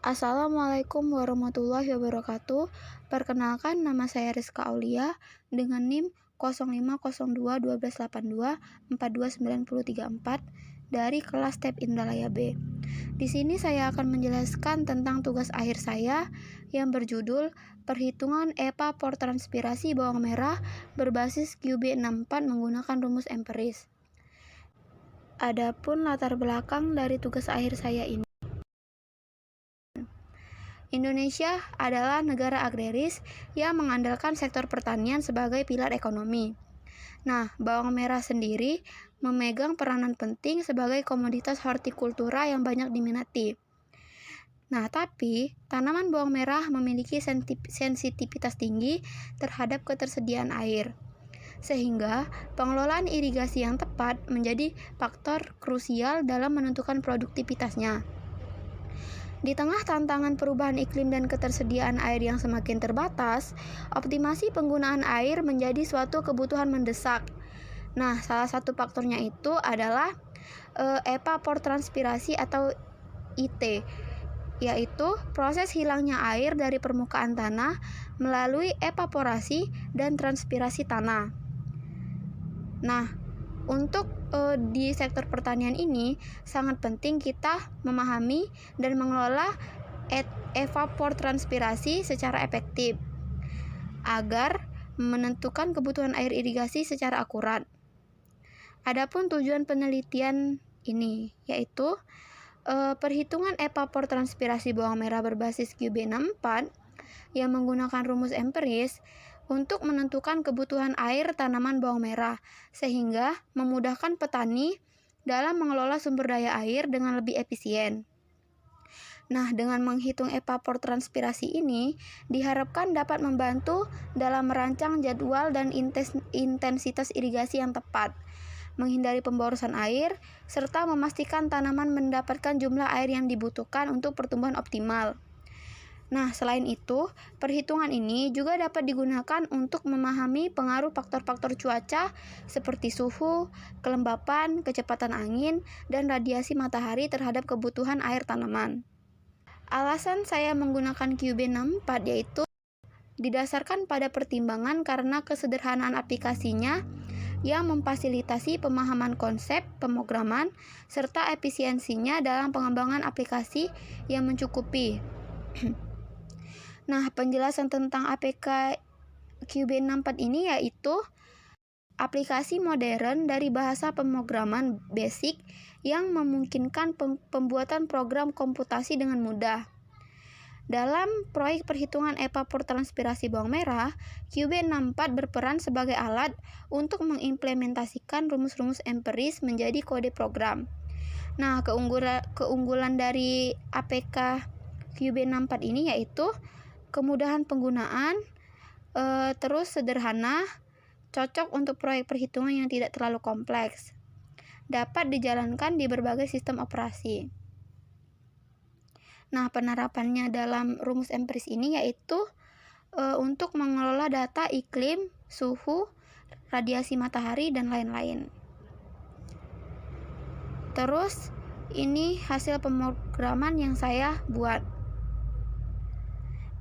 Assalamualaikum warahmatullahi wabarakatuh. Perkenalkan, nama saya Rizka Aulia dengan NIM 0502 1282 42934 dari kelas TEP Indralaya B. Di sini saya akan menjelaskan tentang tugas akhir saya yang berjudul Perhitungan evapotranspirasi bawang merah berbasis QB64 menggunakan rumus empiris. Adapun latar belakang dari tugas akhir saya ini, Indonesia adalah negara agraris yang mengandalkan sektor pertanian sebagai pilar ekonomi. Nah, bawang merah sendiri memegang peranan penting sebagai komoditas hortikultura yang banyak diminati. Nah, tapi tanaman bawang merah memiliki sensitivitas tinggi terhadap ketersediaan air, sehingga pengelolaan irigasi yang tepat menjadi faktor krusial dalam menentukan produktivitasnya. Di tengah tantangan perubahan iklim dan ketersediaan air yang semakin terbatas, optimasi penggunaan air menjadi suatu kebutuhan mendesak. Nah, salah satu faktornya itu adalah evapotranspirasi atau IT, yaitu proses hilangnya air dari permukaan tanah melalui evaporasi dan transpirasi tanah. Nah, untuk di sektor pertanian ini sangat penting kita memahami dan mengelola evapotranspirasi secara efektif agar menentukan kebutuhan air irigasi secara akurat. Adapun tujuan penelitian ini yaitu perhitungan evapotranspirasi bawang merah berbasis QB64 yang menggunakan rumus empiris untuk menentukan kebutuhan air tanaman bawang merah, sehingga memudahkan petani dalam mengelola sumber daya air dengan lebih efisien. Nah, dengan menghitung evapotranspirasi ini, diharapkan dapat membantu dalam merancang jadwal dan intensitas irigasi yang tepat, menghindari pemborosan air, serta memastikan tanaman mendapatkan jumlah air yang dibutuhkan untuk pertumbuhan optimal. Nah, selain itu, perhitungan ini juga dapat digunakan untuk memahami pengaruh faktor-faktor cuaca seperti suhu, kelembapan, kecepatan angin, dan radiasi matahari terhadap kebutuhan air tanaman. Alasan saya menggunakan QB64 yaitu didasarkan pada pertimbangan karena kesederhanaan aplikasinya yang memfasilitasi pemahaman konsep pemrograman serta efisiensinya dalam pengembangan aplikasi yang mencukupi. Nah, penjelasan tentang APK QB64 ini yaitu aplikasi modern dari bahasa pemrograman BASIC yang memungkinkan pembuatan program komputasi dengan mudah. Dalam proyek perhitungan evapotranspirasi bawang merah, QB64 berperan sebagai alat untuk mengimplementasikan rumus-rumus empiris menjadi kode program. Nah, keunggulan dari APK QB64 ini yaitu kemudahan penggunaan, terus sederhana, cocok untuk proyek perhitungan yang tidak terlalu kompleks, dapat dijalankan di berbagai sistem operasi. Nah, penerapannya dalam rumus empiris ini yaitu untuk mengelola data iklim, suhu, radiasi matahari, dan lain-lain. Terus, ini hasil pemrograman yang saya buat.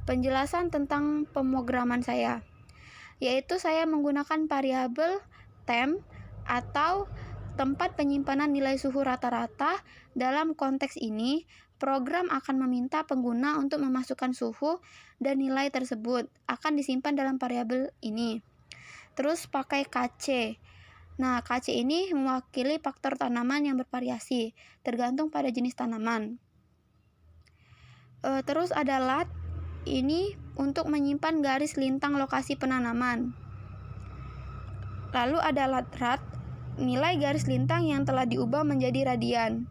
Penjelasan tentang pemrograman saya, yaitu saya menggunakan variabel temp atau tempat penyimpanan nilai suhu rata-rata. Dalam konteks ini, program akan meminta pengguna untuk memasukkan suhu dan nilai tersebut akan disimpan dalam variabel ini. Terus pakai KC. Nah, KC ini mewakili faktor tanaman yang bervariasi tergantung pada jenis tanaman. Terus ada lat. Ini untuk menyimpan garis lintang lokasi penanaman. Lalu ada lat-rat, nilai garis lintang yang telah diubah menjadi radian.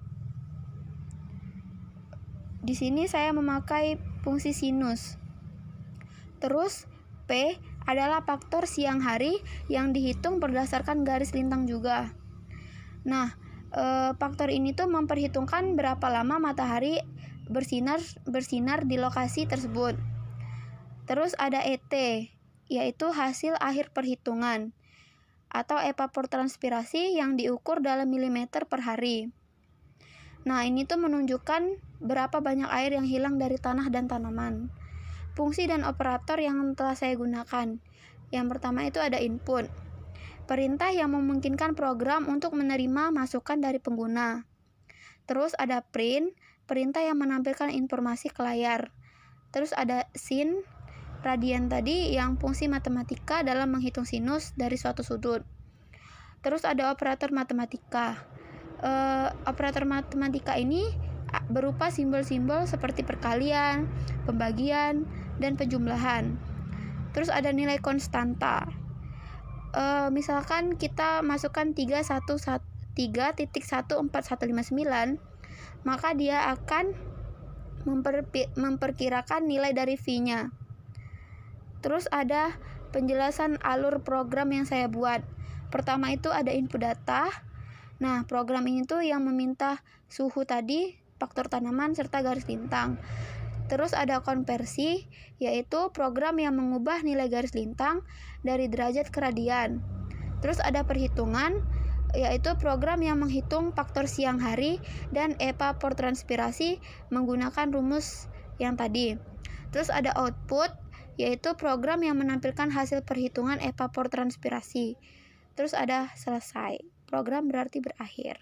Di sini saya memakai fungsi sinus. Terus P adalah faktor siang hari yang dihitung berdasarkan garis lintang juga. Nah, faktor ini tuh memperhitungkan berapa lama matahari bersinar di lokasi tersebut. Terus ada ET, yaitu hasil akhir perhitungan atau evapotranspirasi yang diukur dalam milimeter per hari. Nah, ini tuh menunjukkan berapa banyak air yang hilang dari tanah dan tanaman. Fungsi dan operator yang telah saya gunakan. Yang pertama itu ada input. Perintah yang memungkinkan program untuk menerima masukan dari pengguna. Terus ada print, perintah yang menampilkan informasi ke layar. Terus ada sin, radian tadi yang fungsi matematika dalam menghitung sinus dari suatu sudut. Terus ada operator matematika. Operator matematika ini berupa simbol-simbol seperti perkalian, pembagian, dan penjumlahan. Terus ada nilai konstanta. Misalkan kita masukkan 3.14159, maka dia akan memperkirakan nilai dari V-nya. Terus ada penjelasan alur program yang saya buat. Pertama itu ada input data. Nah, program ini tuh yang meminta suhu tadi, faktor tanaman, serta garis lintang. Terus ada konversi, yaitu program yang mengubah nilai garis lintang dari derajat ke radian. Terus ada perhitungan, yaitu program yang menghitung faktor siang hari dan evapotranspirasi menggunakan rumus yang tadi. Terus ada output, yaitu program yang menampilkan hasil perhitungan evapotranspirasi. Terus ada selesai. Program berarti berakhir.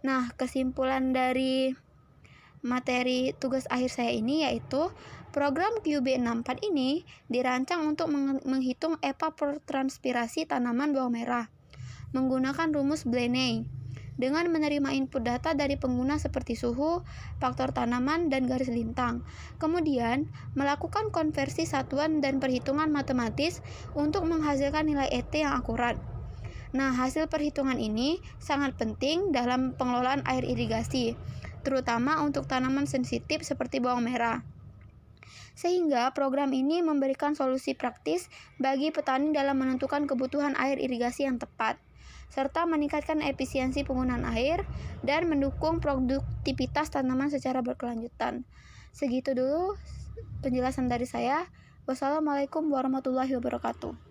Nah, kesimpulan dari materi tugas akhir saya ini yaitu program QB64 ini dirancang untuk menghitung evapotranspirasi tanaman bawang merah menggunakan rumus Blaney dengan menerima input data dari pengguna seperti suhu, faktor tanaman, dan garis lintang. Kemudian, melakukan konversi satuan dan perhitungan matematis untuk menghasilkan nilai ET yang akurat. Nah, hasil perhitungan ini sangat penting dalam pengelolaan air irigasi, terutama untuk tanaman sensitif seperti bawang merah. Sehingga program ini memberikan solusi praktis bagi petani dalam menentukan kebutuhan air irigasi yang tepat, serta meningkatkan efisiensi penggunaan air dan mendukung produktivitas tanaman secara berkelanjutan. Segitu dulu penjelasan dari saya. Wassalamualaikum warahmatullahi wabarakatuh.